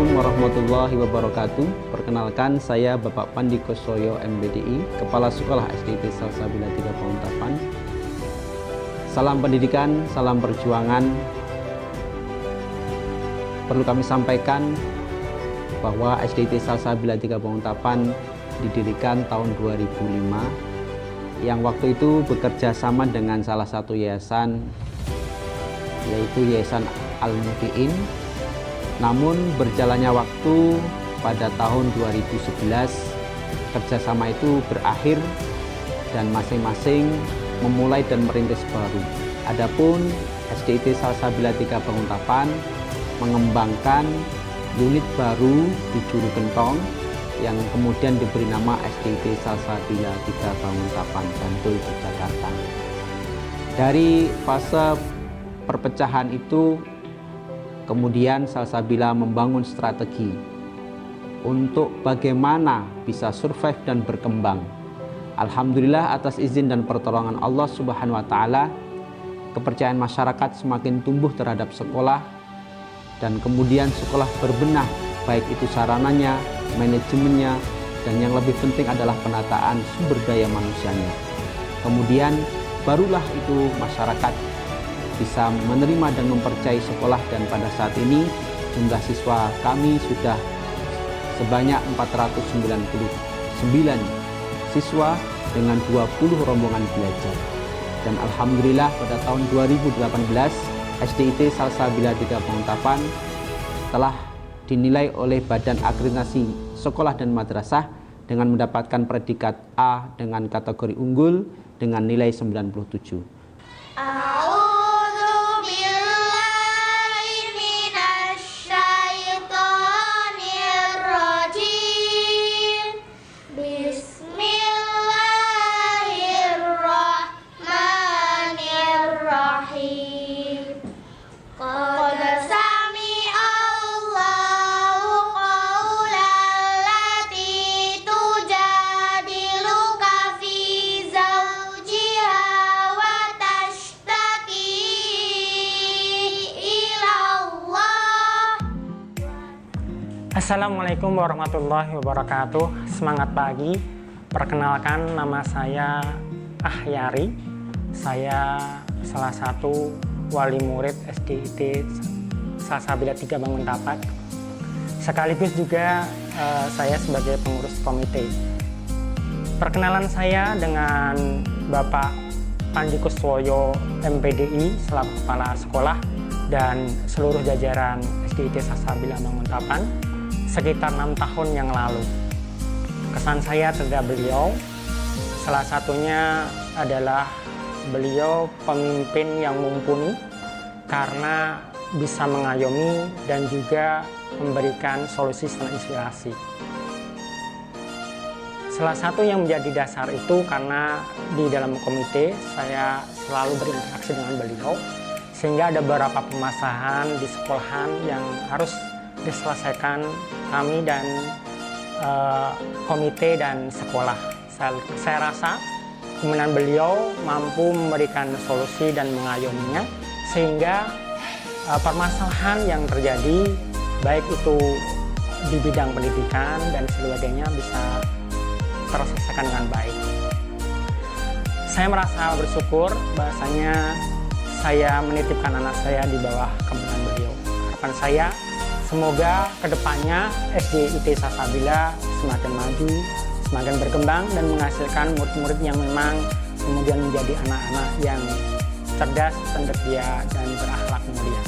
Assalamualaikum warahmatullahi wabarakatuh. Perkenalkan, saya Bapak Pandi Kosoyo MBDI, Kepala Sekolah SDIT Salsabila 3 Bauntapan. Salam pendidikan, salam perjuangan. Perlu kami sampaikan bahwa SDIT Salsabila 3 Bauntapan didirikan tahun 2005, yang waktu itu bekerja sama dengan salah satu yayasan, yaitu Yayasan Al-Mufi'in. Namun berjalannya waktu, pada tahun 2011 kerjasama itu berakhir dan masing-masing memulai dan merintis baru. Adapun SDIT Salsabila 3 Bauntapan mengembangkan unit baru di Juru Gentong yang kemudian diberi nama SDIT Salsabila 3 Bauntapan, Bantul, Yogyakarta. Dari fase perpecahan itu, kemudian Salsabila membangun strategi untuk bagaimana bisa survive dan berkembang. Alhamdulillah, atas izin dan pertolongan Allah Subhanahu wa Ta'ala, kepercayaan masyarakat semakin tumbuh terhadap sekolah, dan kemudian sekolah berbenah, baik itu sarananya, manajemennya, dan yang lebih penting adalah penataan sumber daya manusianya. Kemudian barulah itu masyarakat bisa menerima dan mempercayai sekolah, dan pada saat ini jumlah siswa kami sudah sebanyak 499 siswa dengan 20 rombongan belajar. Dan alhamdulillah pada tahun 2018 SDIT Salsabila 3 Bauntapan telah dinilai oleh Badan Akreditasi Sekolah dan Madrasah dengan mendapatkan predikat A dengan kategori unggul dengan nilai 97. Assalamualaikum warahmatullahi wabarakatuh. Semangat pagi. Perkenalkan, nama saya Ahyari. Saya salah satu wali murid SDIT Salsabila 3 Bauntapan. Sekaligus juga saya sebagai pengurus komite. Perkenalan saya dengan Bapak Pandi Kosoyo MPDI selaku kepala sekolah dan seluruh jajaran SDIT Salsabila Bauntapan sekitar 6 tahun yang lalu. Kesan saya terhadap beliau, salah satunya adalah beliau pemimpin yang mumpuni karena bisa mengayomi dan juga memberikan solusi dan inspirasi. Salah satu yang menjadi dasar itu karena di dalam komite saya selalu berinteraksi dengan beliau, sehingga ada beberapa permasalahan di sekolahan yang harus diselesaikan kami dan komite dan sekolah. Saya rasa kemenangan beliau mampu memberikan solusi dan mengayominya, sehingga permasalahan yang terjadi baik itu di bidang pendidikan dan sebagainya bisa terselesaikan dengan baik. Saya merasa bersyukur bahwasanya saya menitipkan anak saya di bawah kepemimpinan beliau. Harapan saya semoga kedepannya SDIT Salsabila semakin maju, semakin berkembang dan menghasilkan murid-murid yang memang kemudian menjadi anak-anak yang cerdas, cendekia, dan berakhlak mulia.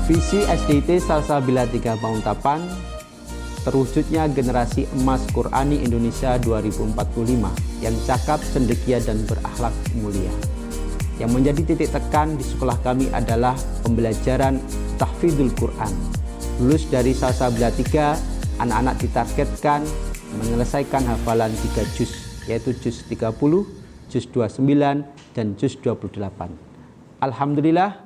Visi SDIT Salsabila 3 Bauntapan, terwujudnya generasi emas Qurani Indonesia 2045 yang cakap, cendekia, dan berakhlak mulia. Yang menjadi titik tekan di sekolah kami adalah pembelajaran tahfidzul Quran. Lulus dari Salsabila 3, anak-anak ditargetkan menyelesaikan hafalan 3 juz, yaitu juz 30, juz 29, dan juz 28. Alhamdulillah,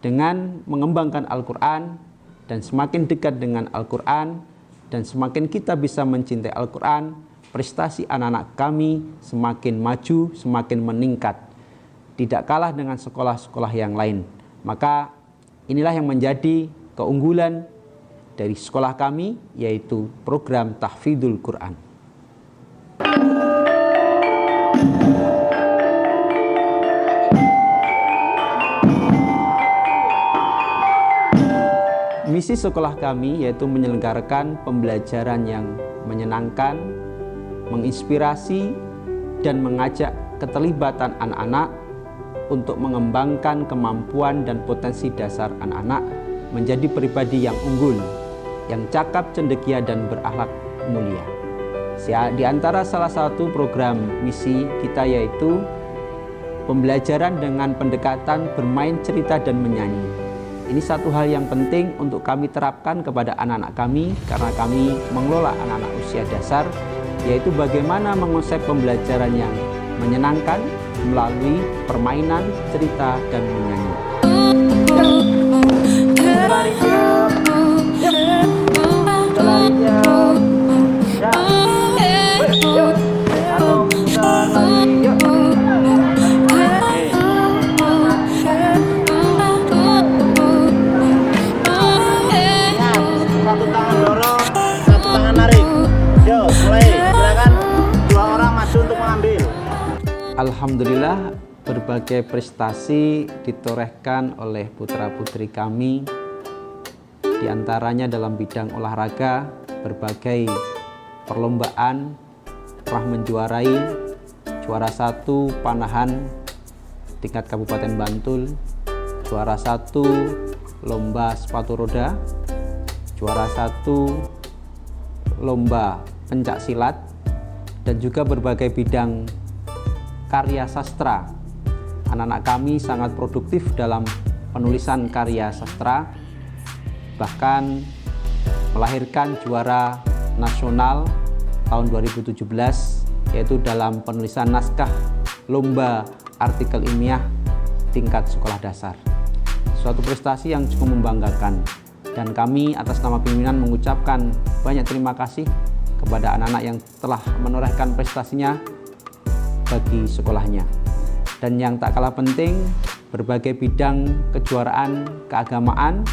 dengan mengembangkan Al-Quran dan semakin dekat dengan Al-Quran dan semakin kita bisa mencintai Al-Quran, prestasi anak-anak kami semakin maju, semakin meningkat, tidak kalah dengan sekolah-sekolah yang lain. Maka Inilah yang menjadi keunggulan dari sekolah kami, yaitu program Tahfidzul Quran. Misi sekolah kami yaitu menyelenggarakan pembelajaran yang menyenangkan, menginspirasi, dan mengajak keterlibatan anak-anak untuk mengembangkan kemampuan dan potensi dasar anak-anak menjadi pribadi yang unggul, yang cakap, cendekia, dan berakhlak mulia. Di antara salah satu program misi kita yaitu pembelajaran dengan pendekatan bermain cerita dan menyanyi. Ini satu hal yang penting untuk kami terapkan kepada anak-anak kami karena kami mengelola anak-anak usia dasar, yaitu bagaimana mengonsep pembelajaran yang menyenangkan melalui permainan, cerita, dan menyanyi. Satu tangan dorong, satu tangan narik. Yuk, mulai. Silakan 2 orang maju untuk mengambil. Alhamdulillah, berbagai prestasi ditorehkan oleh putra-putri kami, diantaranya dalam bidang olahraga, berbagai perlombaan pernah menjuarai, juara 1 panahan tingkat Kabupaten Bantul, juara 1 lomba sepatu roda, juara 1 lomba pencak silat, dan juga berbagai bidang karya sastra. Anak-anak kami sangat produktif dalam penulisan karya sastra, bahkan melahirkan juara nasional tahun 2017 yaitu dalam penulisan naskah lomba artikel ilmiah tingkat sekolah dasar. Suatu prestasi yang cukup membanggakan, dan kami atas nama pimpinan mengucapkan banyak terima kasih kepada anak-anak yang telah menorehkan prestasinya bagi sekolahnya. Dan yang tak kalah penting, berbagai bidang kejuaraan keagamaan,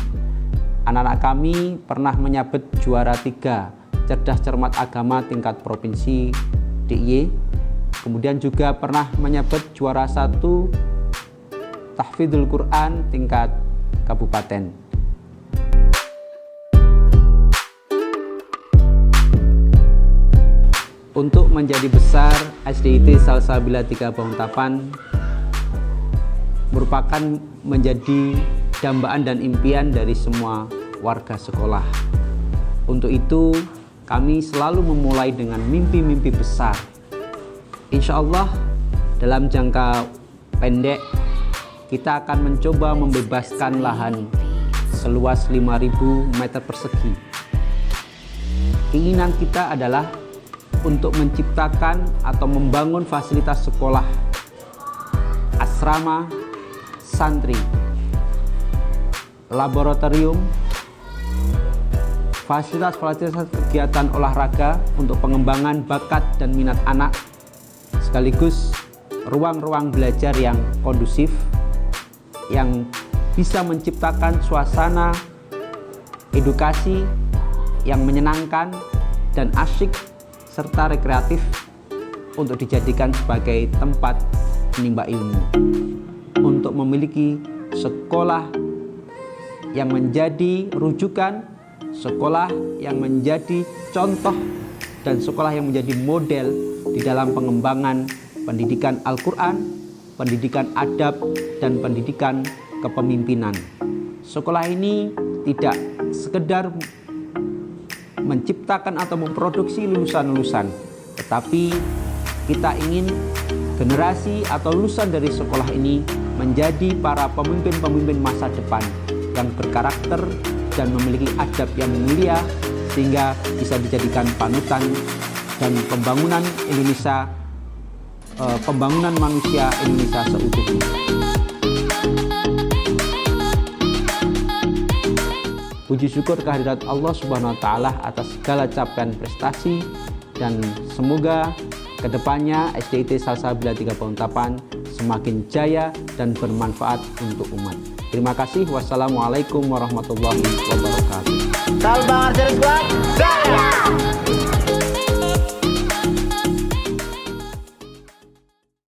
anak-anak kami pernah menyabet juara 3 cerdas cermat agama tingkat provinsi DIY, kemudian juga pernah menyabet juara 1 Tahfidzul Quran tingkat kabupaten. Untuk menjadi besar, SDIT Salsabila 3 Baungtapan merupakan menjadi dambaan dan impian dari semua warga sekolah. Untuk itu, kami selalu memulai dengan mimpi-mimpi besar. Insya Allah, dalam jangka pendek, kita akan mencoba membebaskan lahan seluas 5.000 meter persegi. Keinginan kita adalah untuk menciptakan atau membangun fasilitas sekolah, asrama, santri, laboratorium, fasilitas kegiatan olahraga untuk pengembangan bakat dan minat anak, sekaligus ruang-ruang belajar yang kondusif, yang bisa menciptakan suasana edukasi yang menyenangkan dan asyik serta rekreatif untuk dijadikan sebagai tempat menimba ilmu, untuk memiliki sekolah yang menjadi rujukan, sekolah yang menjadi contoh, dan sekolah yang menjadi model di dalam pengembangan pendidikan Al-Quran, pendidikan adab, dan pendidikan kepemimpinan. Sekolah ini tidak sekedar menciptakan atau memproduksi lulusan-lulusan, tetapi kita ingin generasi atau lulusan dari sekolah ini menjadi para pemimpin-pemimpin masa depan yang berkarakter dan memiliki adab yang mulia, sehingga bisa dijadikan panutan dan pembangunan Indonesia, pembangunan manusia Indonesia seutuhnya. Puji syukur kehadirat Allah Subhanahu wa Ta'ala atas segala capaian prestasi, dan semoga kedepannya SDIT Salsabila 3 Baungtapan semakin jaya dan bermanfaat untuk umat. Terima kasih. Wassalamualaikum warahmatullahi wabarakatuh. Salam Bang Arca Ridwan. Jaya!